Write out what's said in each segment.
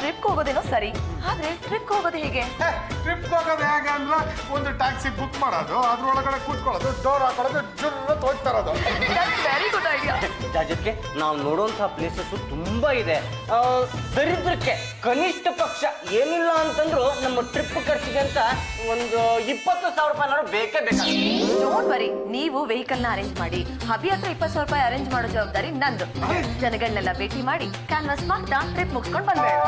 Trip ಹೋಗೋದೇನೋ ಸರಿ, ಆದ್ರೆ trip ಹೋಗೋದು ಹೇಗೆ? ಟ್ರಿಪ್ ಹೋಗೋದು ಹೇಗೆ ಅಂದ್ರೆ ಒಂದು ಟ್ಯಾಕ್ಸಿ ಬುಕ್ ಮಾಡೋದು, ಅದ್ರೊಳಗಡೆ ಕೂತ್ಕೊಳ್ಳೋದು, ಡೋರ್ ಹಾಕೊಳ್ಳೋದು, ಜುರ್ರ ಹೋಗ್ತಾ ಇರೋದು. Very good idea. ಜಾಜಕ್ಕೆ ನಾವು ನೋಡುವಂತಹ ಪ್ಲೇಸಸ್ ತುಂಬಾ ಇದೆ. ದರಿದ್ರಕ್ಕೆ ಕನಿಷ್ಠ ಪಕ್ಷ ಏನಿಲ್ಲ ಅಂತಂದ್ರು ನಮ್ಮ ಟ್ರಿಪ್ ಖರ್ಚಿಗೆ ಅಂತ ಒಂದು 20,000 ರೂಪಾಯಿ ಬೇಕೇ ಬೇಕಾಗುತ್ತೆ. ಡೋಂಟ್ ವರಿ, ನೀವು ವೆಹಿಕಲ್ ನ ಅರೇಂಜ್ ಮಾಡಿ, ಹಬಿ ಹತ್ರ 20,000 ರೂಪಾಯಿ ಅರೇಂಜ್ ಮಾಡೋ ಜವಾಬ್ದಾರಿ ನಂದು. ಜನಗಳನ್ನೆಲ್ಲ ಭೇಟಿ ಮಾಡಿ ಕ್ಯಾನ್ವಾಸ್ ಮಾಡ್ತಾ ಟ್ರಿಪ್ ಮುಗಿಸ್ಕೊಂಡು ಬಂದ್ಬೇಡ.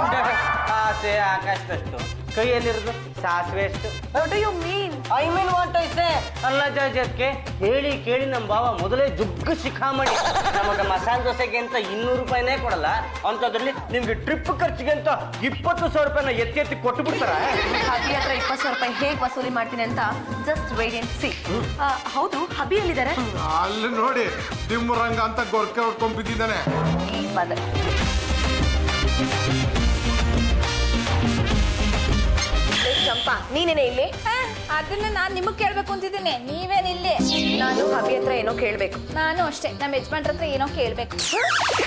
ಆಸೆ ಆಕಾಶದಷ್ಟು, ಕೈಯಲ್ಲಿರೋದು ಸಾಸಿವೆ ಎಷ್ಟು. What do you mean? I mean what I say. ಅಲ್ಲ ಜಾಜಕ್ಕೆ ಹೇಳಿ ಕೇಳಿ ನಮ್ಮ ಬಾವ ಮೊದಲೇ ಜುಗ್ಗು ಶಿಖಾಮಣಿ. ನಮಗೆ ಮಸಾಲೆ ದೋಸೆಗೆ ಅಂತ 200 ರೂಪಾಯಿನೇ ಕೊಡಲ್ಲ, ಅಂತದ್ರಲ್ಲಿ ನಿಮ್ಗೆ ಟ್ರಿಪ್ ಖರ್ಚಿಗೆ ಅಂತ 20,000 ರೂಪಾಯಿನ ಎತ್ತಿ ಎತ್ತಿ ಕೊಟ್ಟು ಬಿಡ್ತಾರ. ಹಬಿ ಹತ್ರ 20,000 ರೂಪಾಯಿ ಹೇಗೆ ವಸೂಲಿ ಮಾಡ್ತೀನಿ ಅಂತ ಜಸ್ಟ್ ವೇಟ್ ಅಂಡ್ ಸಿ. ಹೌದು, ಹಬಿ ಎಲ್ಲಿದ್ದಾರೆ? ಅಲ್ಲಿ ನೋಡಿ ದಿಮ್ಮರಂಗ ಅಂತ ಗೊರ್ಕೆ ಹೊಡ್ಕೊಂಡ್ ಬಿದ್ದಿದ್ದಾನೆ. ಚಂಪಾ, ನೀನೇನೆ ಇಲ್ಲಿ? ಅದನ್ನ ನಾನ್ ನಿಮಗ್ ಕೇಳ್ಬೇಕು ಅಂತಿದ್ದೀನಿ, ನೀವೇನ್ ಇಲ್ಲಿ? ನಾನು ಹಬಿ ಹತ್ರ ಏನೋ ಕೇಳ್ಬೇಕು. ನಾನು ಅಷ್ಟೇ, ನಮ್ಮ ಯಜಮಾನ್ರ ಹತ್ರ ಏನೋ ಕೇಳ್ಬೇಕು.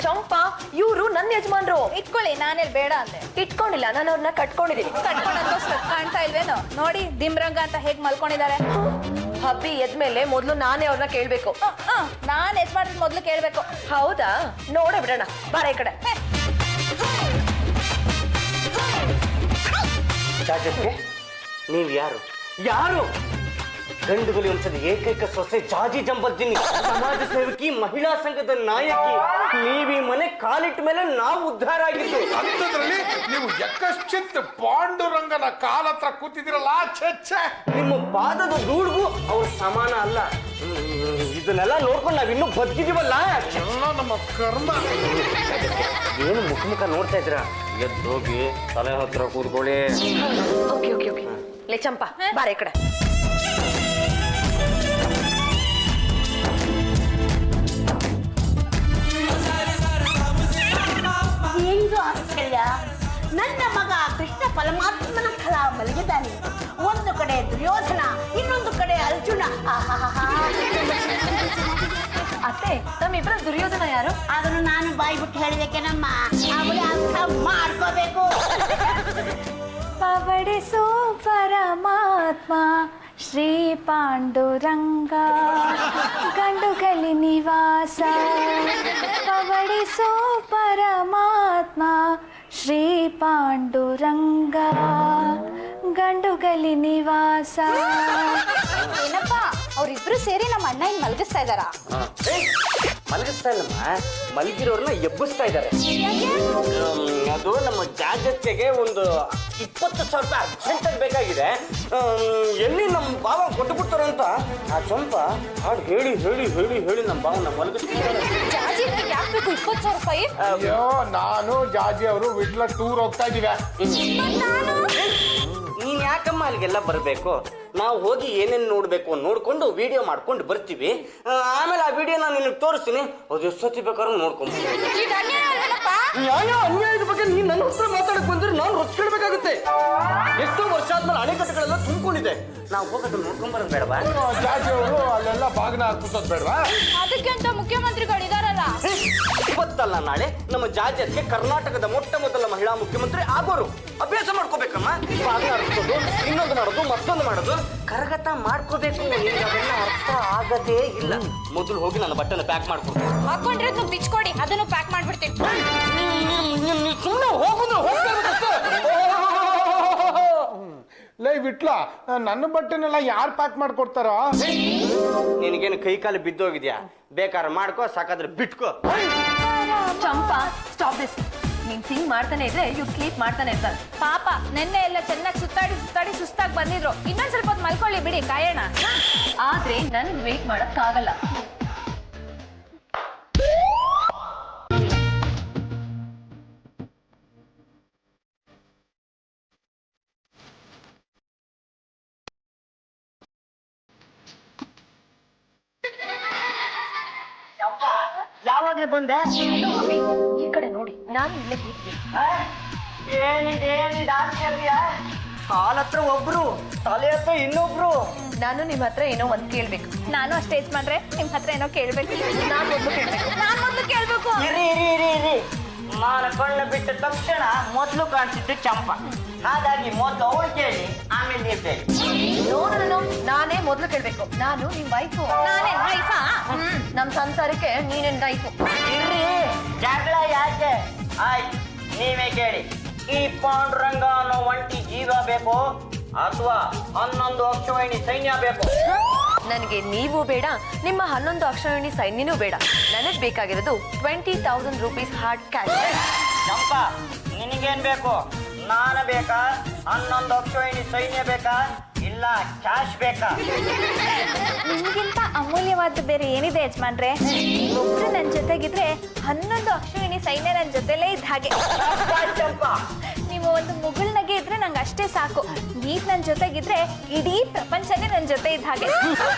ಚಂಪಾ, ಇವ್ರು ನನ್ನ ಯಜಮಾನ್ರು. ಇಟ್ಕೊಳ್ಳಿ, ನಾನೇಲ್ ಬೇಡ ಅಂದೆ. ಇಟ್ಕೊಂಡಿಲ್ಲ, ನಾನು ಅವ್ರನ್ನ ಕಟ್ಕೊಂಡಿದ್ದೀನಿ. ಕಾಣ್ತಾ ಇಲ್ವೇನೋ ನೋಡಿ, ದಿಮ್ರಂಗ ಅಂತ ಹೇಗ್ ಮಲ್ಕೊಂಡಿದ್ದಾರೆ. ಹಬ್ಬಿ ಎದ್ಮೇಲೆ ಮೊದ್ಲು ನಾನೇ ಅವ್ರನ್ನ ಕೇಳ್ಬೇಕು. ನಾನ್ ಯಜಮಾನ್ರ ಮೊದ್ಲು ಕೇಳ್ಬೇಕು. ಹೌದಾ? ನೋಡೇ ಬಿಡೋಣ, ಬಾರ ಈ ಕಡೆ. ಜಾಜಕ್ಕೆ ನೀವು ಯಾರು? ಯಾರು? ಗಂಡುಗಲಿ ವಂಶದ ಏಕೈಕ ಸೊಸೆ ಜಾಜಿ ಜಂಬದ್ದಿನಿ, ಸಮಾಜ ಸೇವಕಿ, ಮಹಿಳಾ ಸಂಘದ ನಾಯಕಿ. ನೀವ್ ಈ ಮನೆ ಕಾಲಿಟ್ಟ ಮೇಲೆ ನಾವು ಉದ್ಧಾರ ಆಗಿದ್ದು. ಅಂಥದ್ರಲ್ಲಿ ನೀವು ಯಕಶ್ಚಿತ್ ಪಾಂಡುರಂಗನ ಕಾಲ ಹತ್ರ ಕೂತಿದಿರಲ್ಲ, ಛೆ. ನಿಮ್ಮ ಪಾದದ ಧೂಳಿಗೂ ಅವ್ರ ಸಮಾನ ಅಲ್ಲ. ಇದನ್ನೆಲ್ಲ ನೋಡ್ಕೊಂಡು ನಾವಿನ್ನೂ ಬದುಕಿದೀವಲ್ಲ. ಎಲ್ಲ ನಮ್ಮ ಕರ್ಮ. ಏನು ಮುಖ ನೋಡ್ತಾ ಇದ್ದೀರಾ? ಎದ್ದೋಗಿ ತಲೆ ಹತ್ರ ಕೂತ್ಕೊಳ್ಳಿ. Okay okay okay. ಲೇ ಚಂಪಾ, ಬಾರ ಈ ಕಡೆ. ಏನು ಆಶ್ಚರ್ಯ! ನನ್ನ ಮಗ ಕೃಷ್ಣ ಪರಮಾತ್ಮನ ಫಲ ಮಲಗಿದ್ದಾನೆ. ಒಂದು ಕಡೆ ದುರ್ಯೋಧನ, ಇನ್ನೊಂದು ಕಡೆ ಅರ್ಜುನ. ಅತ್ತೆ, ನಮ್ಮಿಬ್ಬರ ದುರ್ಯೋಧನ ಯಾರು? ಅದನ್ನು ನಾನು ಬಾಯಿ ಬಿಟ್ಟು ಹೇಳಬೇಕೇನಮ್ಮ, ಅವಳು ಅರ್ಥ ಮಾಡ್ಕೋಬೇಕು. ಪವಡಿಸೋ ಪರಮಾತ್ಮ ಶ್ರೀ ಪಾಂಡುರಂಗ, ಗಂಡುಗಲಿ ನಿವಾಸ. ಪವಡಿಸೋ ಪರಮಾತ್ಮ ಶ್ರೀ ಪಾಂಡುರಂಗ, ಗಂಡುಗಲಿ ನಿವಾಸ. ಏನಪ್ಪ, ಅವ್ರಿಬ್ರು ಸೇರಿ ನಮ್ಮ ಅಣ್ಣ ಹಿಂಗ್ ಮಲಗಿಸ್ತಾ ಇದ್ದಾರಾ? ಮಲಗಿಸ್ತಾ ಇಲ್ಲಮ್ಮ, ಮಲಗಿರೋರ್ನ ಎಬ್ಬಿಸ್ತಾ ಇದ್ದಾರೆ. ಅದು ನಮ್ಮ ಜಾಜತ್ತೆಗೆ ಒಂದು 20,000 ರೂಪಾಯಿ ಅರ್ಜೆಂಟಾಗಿ ಬೇಕಾಗಿದೆ. ಎಲ್ಲಿ ನಮ್ಮ ಭಾವ ಕೊಟ್ಟು ಬಿಡ್ತಾರ ಅಂತ ಆ ಚಂಪ ಹಾಡು ಹೇಳಿ ಹೇಳಿ ಹೇಳಿ ಹೇಳಿ ನಮ್ಮ ಭಾವನ ಮಲಗಿಸ್ತಿದ್ದಾರೆ. ಯಾಕೆ ಬೇಕು 20,000 ರೂಪಾಯಿ? ಅಯ್ಯೋ, ನಾನು ಜಾಜಿ ಅವರು ವಿಡ್ಲ ಟೂರ್ ಹೋಗ್ತಾ ಇದೀವಿ. ನೀನ್ ಯಾಕಮ್ಮ ಅಲ್ಲಿಗೆಲ್ಲ ಬರಬೇಕು? ನಾವು ಹೋಗಿ ಏನೇನು ನೋಡ್ಬೇಕು ನೋಡ್ಕೊಂಡು ವಿಡಿಯೋ ಮಾಡ್ಕೊಂಡು ಬರ್ತೀವಿ. ಆಮೇಲೆ ಆ ವಿಡಿಯೋ ನಾನು ನಿನಗೆ ತೋರಿಸ್ತೀನಿ, ಅದು ಎಷ್ಟೊತ್ತಿ ಬೇಕಾದ್ರೂ ನೋಡ್ಕೊಂಡು. ಅನ್ಯಾಯದ ಬಗ್ಗೆ ನೀನು ನನ್ನ ಹತ್ರ ಮಾತಾಡಕ್ ಬಂದ್ರೆ ನಾನು ರೊಚ್ಕೊಳ್ಬೇಕಾಗುತ್ತೆ. ಎಷ್ಟೋ ವರ್ಷ ಆದ್ಮೇಲೆ ಅಣೆಕಟ್ಟುಗಳೆಲ್ಲ ತುಂಬಿಕೊಂಡಿದೆ, ನಾವು ಹೋಗೋದು ನೋಡ್ಕೊಂಡ್ ಬರೋದು ಬೇಡವಾ? ಜಾಜಿ ಅವರು ಅಲ್ಲೆಲ್ಲ ಬಾಗಿನ ಹಾಕುಸೋದು ಬೇಡವಾ? ಅದಕ್ಕೆ ಅಂತ ಮುಖ್ಯಮಂತ್ರಿಗಳು ಇದಾರಲ್ಲ. ಇವತ್ತಲ್ಲ ನಾಳೆ ನಮ್ಮ ಜಾಜತ್ಗೆ ಕರ್ನಾಟಕದ ಮೊಟ್ಟ ಮೊದಲ ಮಹಿಳಾ ಮುಖ್ಯಮಂತ್ರಿ ಆಗೋರು. ಅಭ್ಯಾಸ ಮಾಡ್ಕೋಬೇಕಮ್ಮ, ಬಾಗಿನ ಹಾಕೋದು, ಇನ್ನೊಂದು ಮಾಡೋದು, ಮತ್ತೊಂದು ಮಾಡೋದು, ಕರಗತ ಮಾಡ್ಕೋಬೇಕು. ಅದೆಲ್ಲ ಅರ್ಥ ಆಗದೇ ಇಲ್ಲ. ಮೊದಲು ಹೋಗಿ ನನ್ನ ಬಟ್ಟೆನ ಪ್ಯಾಕ್ ಮಾಡ್ಕೊಡು. ಹಾಕೊಂಡ್ರೆ ನೀವು ಬಿಚ್ಕೊಡಿ, ಅದನ್ನು ಪ್ಯಾಕ್ ಮಾಡ್ಬಿಡ್ತೀನಿ. ಸುಮ್ಮನೆ ಹೋಗುದು ಲೈ ವಿಟ್ಲ, ನನ್ನ ಬಟ್ಟೆನೆಲ್ಲ ಯಾರು ಪ್ಯಾಕ್ ಮಾಡ್ಕೊಡ್ತಾರೋ? ನಿನಗೇನು ಕೈ ಕಾಲು ಬಿದ್ದೋಗಿದ್ಯಾ? ಬೇಕಾದ್ರೆ ಮಾಡ್ಕೋ, ಸಾಕಾದ್ರೆ ಬಿಟ್ಕೋ. ಚಂಪಾ, ಸ್ಟಾಪ್ ದಿಸ್. ನೀನ್ ಸಿಂಗ್ ಮಾಡ್ತಾನೆ ಇದ್ರೆ ಯು ಸ್ಲೀಪ್ ಮಾಡ್ತಾನೆ ಇರ್ತಾರೆ. ಪಾಪ ನೆನ್ನೆ ಎಲ್ಲ ಚೆನ್ನಾಗಿ ಸುತ್ತಾಡಿ ಸುಸ್ತಾಗಿ ಬಂದಿದ್ರು. ಇನ್ನೊಂದ್ ಸ್ವಲ್ಪ ಹೊತ್ತು ಮಲ್ಕೊಳ್ಳಿ ಬಿಡಿ, ಕಾಯೋಣ. ಆದ್ರೆ ನನ್ಗೆ ವೇಟ್ ಮಾಡಕ್ಕಾಗಲ್ಲ. ಯಾವಾಗ ಬಂದೆ? ಈ ಕಡೆ ನೋಡಿ, ನಾನು ಇಲ್ಲೇ ಕಾಲ್ ಹತ್ರ ಒಬ್ರು, ತಲೆ ಹತ್ರ ಇನ್ನೊಬ್ರು. ನಾನು ನಿಮ್ಮ ಹತ್ರ ಏನೋ ಒಂದ್ ಕೇಳ್ಬೇಕು. ನಾನು ಅಷ್ಟೇ ಯಜಮಾನ್ರೆ, ನಿಮ್ ಹತ್ರ ಏನೋ ಕೇಳ್ಬೇಕು. ನಾನ್ ಮೊದ್ಲು ಕೇಳ್ಬೇಕು. ನಾನ್ ಮೊದ್ಲು ಕೇಳ್ಬೇಕು. ಇರಿ ಇರಿ ಇರಿ ಇರಿ, ನಾನು ಕಣ್ಣು ಬಿಟ್ಟ ತಕ್ಷಣ ಮೊದಲು ಕಾಣಿಸಿದ್ದು ಚಂಪ. ಹಾಗಾಗಿ ಮೊದಲು ಅವಳು ಕೇಳಿ ಆಮೇಲೆ ನೀವು ಕೇಳಿ. ನೋಡು ನಾನೇ ಮೊದ್ಲು ಕೇಳ್ಬೇಕು. ನಾನು ನಿಮ್ ವೈಫು. ನಾನೇ ವೈಫಾ? ನಮ್ ಸಂಸಾರಕ್ಕೆ ನೀನೇನ್ ವೈಫು. ಇರ್ರಿ, ಜಗಳ ಯಾಕೆ? ಆಯ್ತು, ನೀವೇ ಕೇಳಿ. ಈ ಪಾಂಡುರಂಗ ಅನ್ನೋ ಒಂಟಿ ಜೀವ ಬೇಕು ಅಥವಾ 11 ಅಕ್ಷೋಹಿಣಿ ಸೈನ್ಯ ಬೇಕು? ನನಗೆ ನೀವು ಬೇಡ, ನಿಮ್ಮ 11 ಅಕ್ಷೋಹಿಣಿ ಸೈನ್ಯನೂ ಬೇಡ. ನನಗ್ ಬೇಕಾಗಿರೋದು 20,000 rupees ಹಾರ್ಡ್ ಕ್ಯಾಶ್. ಚಂಪಾ, ನಿನಗೇನ್ ಬೇಕು? ನಾನು ಬೇಕಾ? 11 ಅಕ್ಷೋಹಿಣಿ ಸೈನ್ಯ ಬೇಕಾ? ಇಲ್ಲ ಕ್ಯಾಶ್ ಬೇಕಾ? ನಿಮ್ಗಿಂತ ಅಮೂಲ್ಯವಾದ ಬೇರೆ ಏನಿದೆ ಯಜಮಾನ್ರೆ? ಒಬ್ರು ನನ್ನ ಜೊತೆಗಿದ್ರೆ 11 ಅಕ್ಷೋಹಿಣಿ ಸೈನ್ಯ ನನ್ನ ಜೊತೆಲೇ ಇದ್ದ ಹಾಗೆ. ಚಂಪಾ, ನೀವು ಒಂದು ಮುಗುಳ್ನಗೆ ಇದ್ರೆ ನಂಗೆ ಅಷ್ಟೇ ಸಾಕು. ನೀವ್ ನನ್ನ ಜೊತೆಗಿದ್ರೆ ಇಡೀ ಪ್ರಪಂಚನೇ ನನ್ನ ಜೊತೆ ಇದ್ದ ಹಾಗೆ.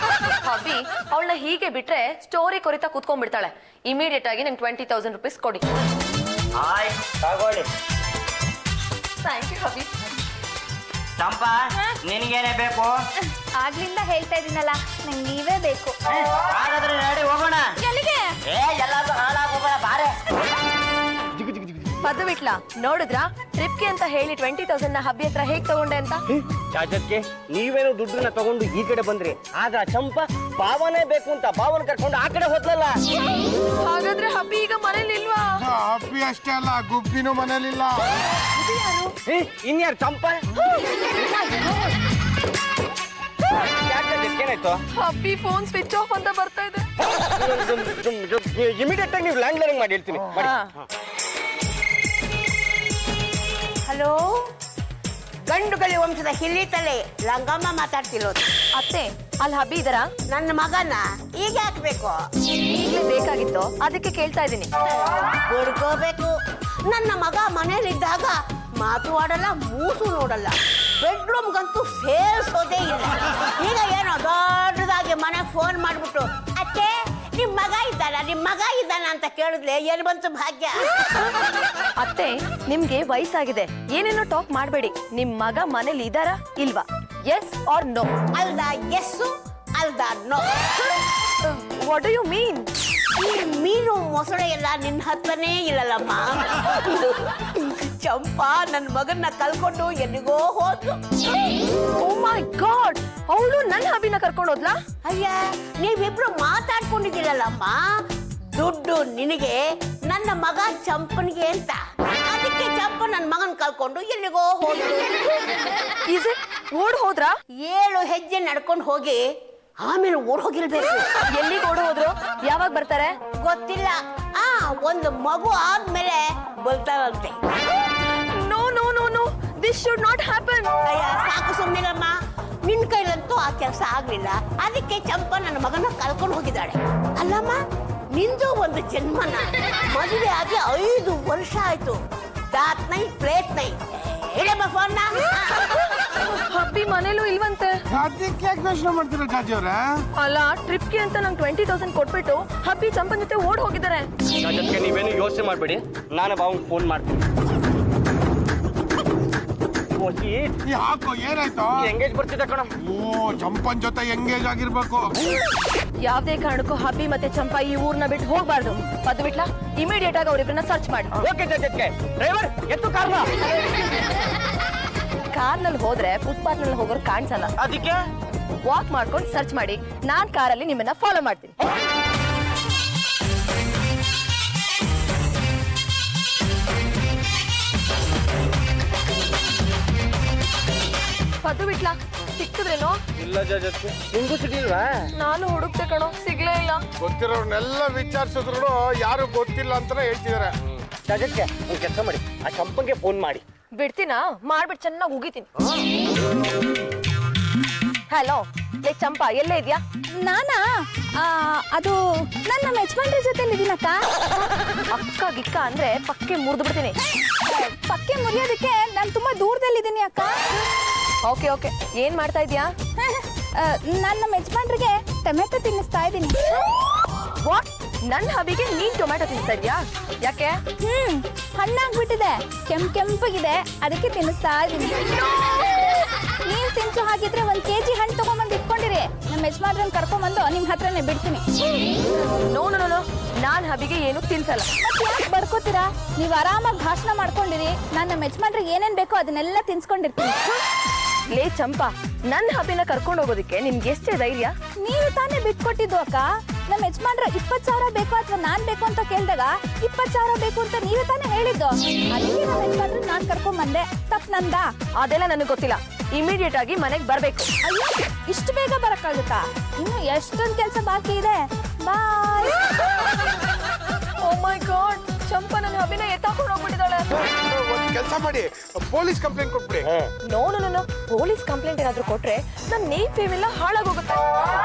ಹಬ್ಬಿ ಅವಳನ್ನ ಹೀಗೆ ಬಿಟ್ರೆ ಸ್ಟೋರಿ ಕೊರಿತಾ ಕೂತ್ಕೊಂಡ್ಬಿಡ್ತಾಳೆ. ಇಮಿಡಿಯೇಟ್ ಆಗಿ ನಂಗೆ 20,000 rupees ಕೊಡಿ. ಆಯ್ತು, ತಗೊಳ್ಳಿ. ಥ್ಯಾಂಕ್ ಯು ಹಬ್ಬಿ. ಚಂಪಾ, ನಿನಗೇನೆ ಬೇಕು? ಆಗ್ಲಿಂದ ಹೇಳ್ತಾ ಇದೀನಲ್ಲ, ನಂಗೆ ನೀವೇ ಬೇಕು. ಹಾಗಾದ್ರೆ ನಡಿ ಹೋಗೋಣ. ಎಲ್ಲಿಗೆ? ಎಲ್ಲಾದ್ರೂ ಹಾಳಾಗಿ ಹೋಗೋಣ ಬಾರೆ. ಪದು ಬಿಟ್ಲ ನೋಡಿದ್ರ ಟ್ರಿಪ್ಗೆ ಅಂತ ಹೇಳಿ 20,000 ಹಬ್ಬಿ ಹತ್ರ ಹೇಗ್ ತಗೊಂಡೆ ಅಂತ. ಚಾಚಕ್ಕೆ ನೀವೇನೋ ದುಡ್ಡನ್ನ ತಗೊಂಡು ಈ ಕಡೆ ಬಂದ್ರಿ, ಆಗ ಚಂಪ ಭಾವನೆ ಬೇಕು ಅಂತ ಭಾವನ ಕರ್ಕೊಂಡು ಆ ಕಡೆ ಹೋದ್ಲಲ್ಲ. ಹಾಗಾದ್ರೆ ಹಬ್ಬಿ ಈಗ ಮನೇಲಿ ಇಲ್ವಾ? ಅಪ್ಪಿ ಅಷ್ಟೇ ಅಲ್ಲ, ಗುಬ್ಬಿನೂ ಮನೇಲಿಲ್ಲ. ಇನ್ಯಾರು ಚಂಪ? ಏನಾಯ್ತು? ಹಬ್ಬಿ ಫೋನ್ ಸ್ವಿಚ್ ಆಫ್ ಅಂತ ಬರ್ತಾ ಇದೆ. ಇಮಿಡಿಯೇಟ್ ಆಗಿ ನೀವು ಲ್ಯಾಂಡ್ ಲೈನ್ ಮಾಡಿ ಹೇಳ್ತೀನಿ. ಹಲೋ, ಗಂಡುಗಲಿ ವಂಶದ ಹಿಲ್ಲಿತಲೆ ಲಂಗಮ್ಮ ಮಾತಾಡ್ತಿರೋದು. ಅತ್ತೆ ಅಲ್ಲಿ ಹಬ್ಬಿ ಇದರ? ನನ್ನ ಮಗನ ಈಗ ಹಾಕ್ಬೇಕು. ಈಗಲೇ ಬೇಕಾಗಿತ್ತು, ಅದಕ್ಕೆ ಕೇಳ್ತಾ ಇದ್ದೀನಿ. ಹುಡ್ಕೋಬೇಕು. ನನ್ನ ಮಗ ಮನೇಲಿದ್ದಾಗ ಮಾತು ಆಡಲ್ಲ, ಮೂಸು ನೋಡಲ್ಲ, ಬೆಡ್ರೂಮ್ಗಂತೂ ಸೇರಿಸೋದೇ ಇಲ್ಲ. ಈಗ ಏನೋ ದೊಡ್ಡದಾಗಿ ಮನೆಗೆ ಫೋನ್ ಮಾಡ್ಬಿಟ್ಟು ಅತ್ತೆ ನಿಮ್ ಮಗ ಇದ್ದಾನ ಅಂತ ಕೇಳಿದ್ಲೆ ಎಲ್ಲಿ ಬಂತು ಭಾಗ್ಯ? ಅತ್ತೆ ನಿಮ್ಗೆ ವಯಸ್ಸಾಗಿದೆ, ಏನೇನೋ ಟಾಕ್ ಮಾಡಬೇಡಿ. ನಿಮ್ ಮಗ ಮನೇಲಿ ಇದಾರಾ ಇಲ್ವಾ? Yes or no? ಅಲ್ದ ಎಸ್ಸು ಅಲ್ದ no. What do you mean? ಈ ಮೀನು ಮೊಸಳೆ ಎಲ್ಲ ನಿನ್ನ ಹತ್ರನೇ ಇಲ್ಲಲ್ಲಮ್ಮ. ಚಂಪಾ ನನ್ನ ಮಗನ್ನ ಕಲ್ಕೊಂಡು ಎಲ್ಲಿಗೋ ಹೋದ್ಲು. ಓ ಮೈ ಗಾಡ್, ಅವಳು ನನ್ನ ಹಬ್ಬಿನ ಕರ್ಕೊಂಡು ಹೋದ್ಲಾ? ಅಯ್ಯ, ನೀವಿಬ್ರು ಮಾತಾಡ್ಕೊಂಡಿದ್ದೀರಲ್ಲಮ್ಮ. ದುಡ್ಡು ನಿನಗೆ, ನನ್ನ ಮಗ ಚಂಪನಿಗೆ ಅಂತ. ಅದಕ್ಕೆ ಚಂಪ ನನ್ನ ಮಗನ್ ಕಲ್ಕೊಂಡು ಎಲ್ಲಿಗೋ ಹೋದ್ಲು. Is it? ಓಡ್ ಹೋದ್ರಾ? 7 ಹೆಜ್ಜೆ ನಡ್ಕೊಂಡು ಹೋಗಿ ಆಮೇಲೆ ಓಡ್ ಹೋಗಿರ್ಬೇಕು. ಎಲ್ಲಿಗೆ ಓಡ್ ಹೋದ್ರು? ಯಾವಾಗ ಬರ್ತಾರೆ? ಗೊತ್ತಿಲ್ಲ. ಒಂದು ಮಗು ಆದ್ಮೇಲೆ ಬರ್ತಾರಂತೆ. No no no no, this should not happen. ಅಯ್ಯ ಸಾಕು ಸುಮ್ಮನಿರಮ್ಮ. ನಿನ್ ಕೈಲಂತೂ ಆ ಕೆಲಸ ಆಗ್ಲಿಲ್ಲ. ಅದಕ್ಕೆ ಚಂಪ ನನ್ನ ಮಗನ ಕಳ್ಕೊಂಡು ಹೋಗಿದ್ದಾಳೆ. ಅಲ್ಲಮ್ಮ, ನಿಂದು ಒಂದು ಜನ್ಮನ. ಮದುವೆ ಆಗಿ 5 ವರ್ಷ ಆಯ್ತು. ದಾತ್ ನೈ ಪ್ಲೇಟ್ ನೈ. ಹೇಳಮ್ಮ ಫೋನ್. ಹಬ್ಬಿ ಮನೇಲೂ ಇಲ್ವಂತೆ. ಅದಕ್ಕೆ ಯಾಕೆ ಯೋಚನೆ ಮಾಡ್ತೀರಾ ಜಾಜಿ ಅವ್ರೆ? ಅಲ್ಲ, ಟ್ರಿಪ್ಗೆ ಅಂತ ನಂಗೆ 20,000 ಕೊಟ್ಬಿಟ್ಟು ಹಬ್ಬಿ ಚಂಪನ್ ಜೊತೆ ಓಡ್ ಹೋಗಿದ್ದಾರೆ. ಅದಕ್ಕೆ ನೀವೇನು ಯೋಚನೆ ಮಾಡಬೇಡಿ, ನಾನು ಭಾವನ್ ಫೋನ್ ಮಾಡ್ತೀನಿ. ಯಾಕೋ ಏನಾಯ್ತು? ಎಂಗೇಜ್ ಬರ್ತಿದ್ದೆ ಕಣ. ಓ, ಚಂಪನ್ ಜೊತೆ ಎಂಗೇಜ್ ಆಗಿರ್ಬೇಕು. ಯಾವ್ದೇ ಕಾರಣಕ್ಕೂ ಹಬ್ಬಿ ಮತ್ತೆ ಚಂಪಾ ಈ ಊರ್ನ ಬಿಟ್ಟು ಹೋಗ್ಬಾರ್ದು. ಪದ್ದು ಬಿಟ್ಲಾ, ಇಮಿಡಿಯೇಟ್ ಆಗಿ ಅವ್ರಿಬ್ರನ್ನ ಸರ್ಚ್ ಮಾಡಿ. ಓಕೆ ಜೊತೆಗೆ ಡ್ರೈವರ್ ಎತ್ತು ಕಾರ್ನ. ಕಾರ್ನಲ್ಲಿ ಹೋದ್ರೆ ಫುಟ್ಪಾತ್ ನಲ್ಲಿ ಹೋಗೋರು ಕಾಣಿಸಲ್ಲ. ಅದಕ್ಕೆ ವಾಕ್ ಮಾಡ್ಕೊಂಡು ಸರ್ಚ್ ಮಾಡಿ. ನಾನ್ ಕಾರಲ್ಲಿ ನಿಮ್ಮನ್ನ ಫಾಲೋ ಮಾಡ್ತೀನಿ. ಪದ್ದು ಬಿಟ್ಲಾ, ಸಿಕ್ಕಿದ್ರೇನೋ? ಇಲ್ಲ ಜೊತೆ ನಿಂಗೂ ಸಿಗ್ಲಿಲ್ವಾ? ನಾನು ಹುಡುಕ್ತೆ ಕಣೋ, ಸಿಗ್ಲೇ ಇಲ್ಲ. ಗೊತ್ತಿರೋರ್ನೆಲ್ಲ ವಿಚಾರಿಸಿದ್ರು ಯಾರು ಗೊತ್ತಿಲ್ಲ ಅಂತಾನೆ ಹೇಳ್ತಿದಾರೆ. ಜೊತೆಗೆ ಒಂದು ಕೆಲಸ ಮಾಡಿ, ಆ ಚಂಪಂಗೆ ಫೋನ್ ಮಾಡಿ. ಬಿಡ್ತೀನಾ? ಮಾಡ್ಬಿಟ್ಟು ಚೆನ್ನಾಗಿ ಉಗಿತೀನಿ. ಹಲೋ, ಲೇ ಚಂಪಾ, ಎಲ್ಲೇ ಇದ್ಯಾ? ನಾನಾ? ಅದು ನನ್ನ ಯಜಮಾನ್ರ ಜೊತೆ ಇದೀನಕ್ಕ. ಅಕ್ಕ ಗಿಕ್ಕ ಅಂದ್ರೆ ಪಕ್ಕೆ ಮುರಿದು ಬಿಡ್ತೀನಿ. ಪಕ್ಕೆ ಮುರಿಯೋದಕ್ಕೆ ನಾನು ತುಂಬಾ ದೂರದಲ್ಲಿದ್ದೀನಿ ಅಕ್ಕ. ಓಕೆ ಓಕೆ, ಏನ್ ಮಾಡ್ತಾ ಇದ್ಯಾ? ನನ್ನ ಯಜಮಾನ್ರಿಗೆ ಟೊಮೆಟೊ ತಿನ್ನಿಸ್ತಾ ಇದ್ದೀನಿ. ವಾಟ್? ನನ್ನ ಹಬಿಗೆ ನೀನ್ ಟೊಮ್ಯಾಟೊ ತಿನ್ನಿಸ್ತಾ ಇದ್ಯಾ? ಯಾಕೆ? ಹಣ್ಣಾಗ್ಬಿಟ್ಟಿದೆ, ಕೆಂಪಗಿದೆ, ಅದಕ್ಕೆ ತಿನ್ನಿಸ್ತಾ ಇದ್ದೀನಿ. ನೀವ್ ತಿನ್ಸು ಹಾಗಿದ್ರೆ 1 kg ಹಣ್ಣು ತಗೊಂಬಂದು ಇಟ್ಕೊಂಡಿರಿ. ನಮ್ಮ ಯಜಮಾನ್ರನ್ನ ಕರ್ಕೊಂಬಂದು ನಿಮ್ ಹತ್ರನೇ ಬಿಡ್ತೀನಿ. ನೋ ನೋ ನೋ, ನಾನ್ ಹಬಿಗೆ ಏನು ತಿನ್ಸಲ್ಲ. ಮತ್ತೆ ಯಾಕೆ ಬಡ್ಕೋತೀರಾ? ನೀವು ಆರಾಮಾಗಿ ಭಾಷಣ ಮಾಡ್ಕೊಂಡಿರಿ, ನಾನು ನಮ್ಮ ಯಜಮಾನ್ರಿಗೆ ಏನೇನ್ ಬೇಕೋ ಅದನ್ನೆಲ್ಲ ತಿನ್ಸ್ಕೊಂಡಿರ್ತೀನಿ. ಲೇ ಚಂಪಾ, ನನ್ನ ಹಬಿನ ಕರ್ಕೊಂಡು ಹೋಗೋದಿಕ್ಕೆ ನಿಮ್ಗೆ ಎಷ್ಟೇ ಧೈರ್ಯ? ನೀವು ತಾನೇ ಬಿಟ್ಕೊಟ್ಟಿದ್ದು ಅಕ್ಕ. ನಮ್ಮ ಯಜಮಾನ್ರ 20,000 ಬೇಕು ಅಥವಾ ನಾನ್ ಬೇಕು ಅಂತ ಕೇಳಿದಾಗ 20,000 ಬೇಕು ಅಂತ ನೀವೇ ತಾನೇ ಹೇಳಿದ್ದು. ಅದಕ್ಕೆ ನಮ್ಮ ಯಜಮಾನ್ರು ನಾನ್ ಕರ್ಕೊಂಡ್ ಬಂದೆ. ತಪ್ಪು ನಂದ? ಅದೆಲ್ಲ ನನಗೆ ಗೊತ್ತಿಲ್ಲ. ಇಮಿಡಿಯೇಟ್ ಆಗಿ ಮನೆಗೆ ಬರ್ಬೇಕು. ಅಯ್ಯೋ, ಇಷ್ಟು ಬೇಗ ಬರಕ್ಕಾಗುತ್ತಾ? ಇನ್ನು ಎಷ್ಟೊಂದು ಕೆಲಸ ಬಾಕಿ ಇದೆ. ಬಾಯ್. ಓ ಮೈ ಗಾಡ್, ಚಂಪಾ ನನ್ನ ಹಬಿನ ಎತ್ತಾಕೊಂಡು ಹೋಗ್ಬಿಟ್ಟಿದ್ದಾಳೆ. ಒಂದು ಕೆಲಸ ಮಾಡಿ, ಪೊಲೀಸ್ ಕಂಪ್ಲೇಂಟ್ ಕೊಟ್ಬಿಡಿ. ನೋ ಪೊಲೀಸ್ ಕಂಪ್ಲೇಂಟ್ ಏನಾದ್ರು ಕೊಟ್ರೆ ನನ್ನ ನೇಮ್ ಫೇಮ್ ಎಲ್ಲ ಹಾಳಾಗೋಗುತ್ತೆ.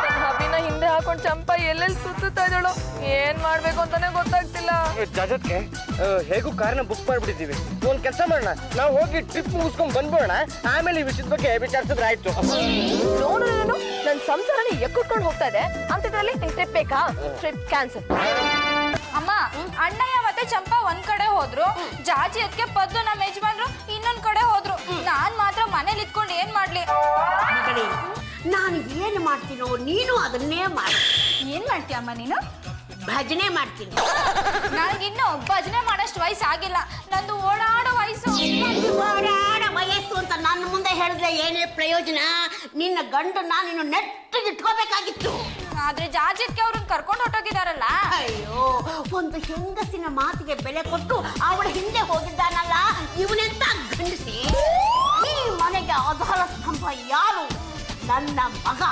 ನನ್ನ ಹಬಿನ ಹಿಂದೆ ಹಾಕೊಂಡು ಚಂಪಾ ಎಲ್ಲೆಲ್ಲಿ ಸುತ್ತುತ್ತಾ ಇದ್ದಾಳೋ, ಏನ್ ಮಾಡ್ಬೇಕು ಅಂತಾನೆ ಗೊತ್ತಾಗ್ತಿಲ್ಲ. ಜಾಜತ್ಗೆ ಹೇಗೂ ಕಾರನ್ನ ಬುಕ್ ಮಾಡ್ಬಿಟ್ಟಿದ್ದೀವಿ. ಒಂದ್ ಕೆಲಸ ಮಾಡೋಣ, ನಾವು ಹೋಗಿ ಟ್ರಿಪ್ ಮುಗಿಸ್ಕೊಂಡ್ ಬಂದ್ಬೋಣ, ಆಮೇಲೆ ಈ ವಿಷಯದ ಬಗ್ಗೆ ವಿಚಾರಿಸಿದ್ರೆ ಆಯ್ತು. ನೋ ನನ್ನ ಸಂಸಾರನೇ ಎಕ್ಕುಟ್ಕೊಂಡು ಹೋಗ್ತಾ ಇದೆ ಅಂತಿದ್ರಲ್ಲಿ ಟ್ರಿಪ್ ಬೇಕಾ? Trip cancel. ಅಮ್ಮ, ಅಣ್ಣಯ್ಯ ಮತ್ತೆ ಚಂಪಾ ಒಂದ್ ಕಡೆ ಹೋದ್ರು, ಜಾಜಿ ಅದಕ್ಕೆ ಪದ್ದು ನಮ್ಮ ಯಜಮಾನ್ರು ಇನ್ನೊಂದ್ ಕಡೆ ಹೋದ್ರು. ನಾನ್ ಮಾತ್ರ ಮನೇಲಿ ಇದ್ಕೊಂಡು ಏನ್ ಮಾಡ್ಲಿ? ಮಗನೇ, ನಾನು ಏನು ಮಾಡ್ತೀನೋ ನೀನು ಅದನ್ನೇ ಮಾಡು. ಏನ್ ಮಾಡ್ತೀಯ ಅಮ್ಮ ನೀನು? ಭಜನೆ ಮಾಡ್ತೀನಿ. ನನಗಿನ್ನು ಭಜನೆ ಮಾಡೋಷ್ಟು ವಯಸ್ಸಾಗಿಲ್ಲ, ನಂದು ಓಡಾಡೋ ವಯಸ್ಸು. ಓಡಾಡ ವಯಸ್ಸು ಅಂತ ನನ್ನ ಮುಂದೆ ಹೇಳಿದ್ರೆ ಏನೇ ಪ್ರಯೋಜನ? ನಿನ್ನ ಗಂಡನ್ನ ನೀನು ನೆಟ್ಟಿಗೆ ಇಟ್ಕೋಬೇಕಾಗಿತ್ತು. ಆದ್ರೆ ಜಾಜಿತ್ಗೆ ಅವ್ರನ್ನ ಕರ್ಕೊಂಡು ಹೊಟ್ಟೋಗಿದಾರಲ್ಲ. ಅಯ್ಯೋ, ಒಂದು ಹೆಂಗಸಿನ ಮಾತಿಗೆ ಬೆಲೆ ಕೊಟ್ಟು ಅವಳ ಹಿಂದೆ ಹೋಗಿದ್ದಾನಲ್ಲ, ಇವನೆಂತ ಗಂಡಸಿ. ಈ ಮನೆಗೆ ಆಧಾರ ಸ್ತಂಭ ಯಾರು? ನನ್ನ ಮಗ.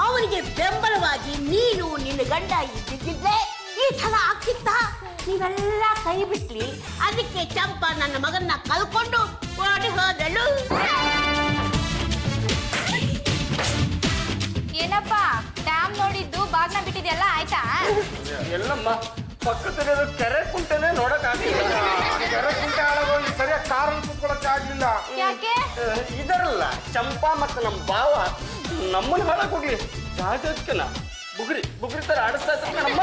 ಅವನಿಗೆ ಬೆಂಬಲವಾಗಿ ನೀನು ನಿನ್ನ ಗಂಡ ಇದ್ದಿದ್ದಿದ್ರೆ ಈ ಥರ ಆಗ್ತಿತ್ತ? ನೀವೆಲ್ಲ ಕೈ ಬಿಟ್ಲಿ. ಅದಕ್ಕೆ ಚಂಪಾ ನನ್ನ ಮಗನ್ನ ಕಲ್ಕೊಂಡು ಓಡಿ ಹೋದಳು. ಏನಪ್ಪ, ಡ್ಯಾಮ್ ನೋಡಿದ್ದು ಬಾಗ್ನ ಬಿಟ್ಟಿದೆಲ್ಲ ಆಯ್ತಾ? ಎಲ್ಲಮ್ಮ ಪಕ್ಕದಲ್ಲಿರೋ ಕೆರೆ ಕುಂಟೆನೆ ನೋಡಕ್ ಆಗಿಲ್ಲ. ಕೆರೆ ಕುಂಟೆ ಹಾಳಾಗೋಗಿ ಸರಿಯಾಗಿ ಕಾರಲ್ಲಿ ಕುತ್ಕೊಳಕ್ಕೆ ಆಗ್ಲಿಲ್ಲ. ಯಾಕೆ? ಇದರಲ್ಲ ಚಂಪಾ ಮತ್ತು ನಮ್ಮ ಭಾವ ನಮ್ಮನ್ನ ಹಾಳಾಗ್ ಹೋಗ್ಲಿ. ಜಾಜತ್ಕನ ಬುಗುರಿ ತರ ಆಡಿಸ್ತಾ ಇದ್ದಾರೆ ನಮ್ಮ.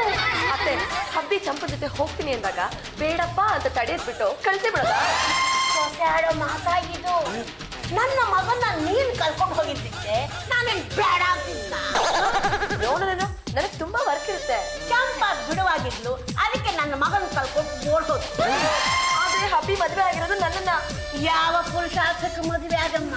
ಮತ್ತೆ ಹಬ್ಬಿ ಚಂಪ ಜೊತೆ ಹೋಗ್ತೀನಿ ಅಂದಾಗ ಬೇಡಪ್ಪ ಅಂತ ತಡೆದ್ಬಿಟ್ಟು ಕಳ್ಸಿ ಬಿಡದ. ಸೊಸೆಯಾಡೋ ಮಾತಾಗಿದ್ದು. ನನ್ನ ಮಗನ್ನ ನೀನ್ ಕರ್ಕೊಂಡು ಹೋಗಿದ್ದಿದ್ದೆ ನಾನೇನ್ ಬೇಡ ಅಂತಿದ್ದ. ನನಗೆ ತುಂಬಾ ವರ್ಕ್ ಇರುತ್ತೆ. ಚಂಪಾ ಬಿಡುವಾಗಿದ್ಲು, ಅದಕ್ಕೆ ನನ್ನ ಮಗನ ಕರ್ಕೊಂಡು ಓಡ್ಸೋದು. ಆದ್ರೆ ಹಬ್ಬಿ ಮದ್ವೆ ಆಗಿರೋದು ನನ್ನನ್ನ. ಯಾವ ಪುರುಷಾರ್ಥಕ್ಕೆ ಮದುವೆ ಆಗಮ್ಮ?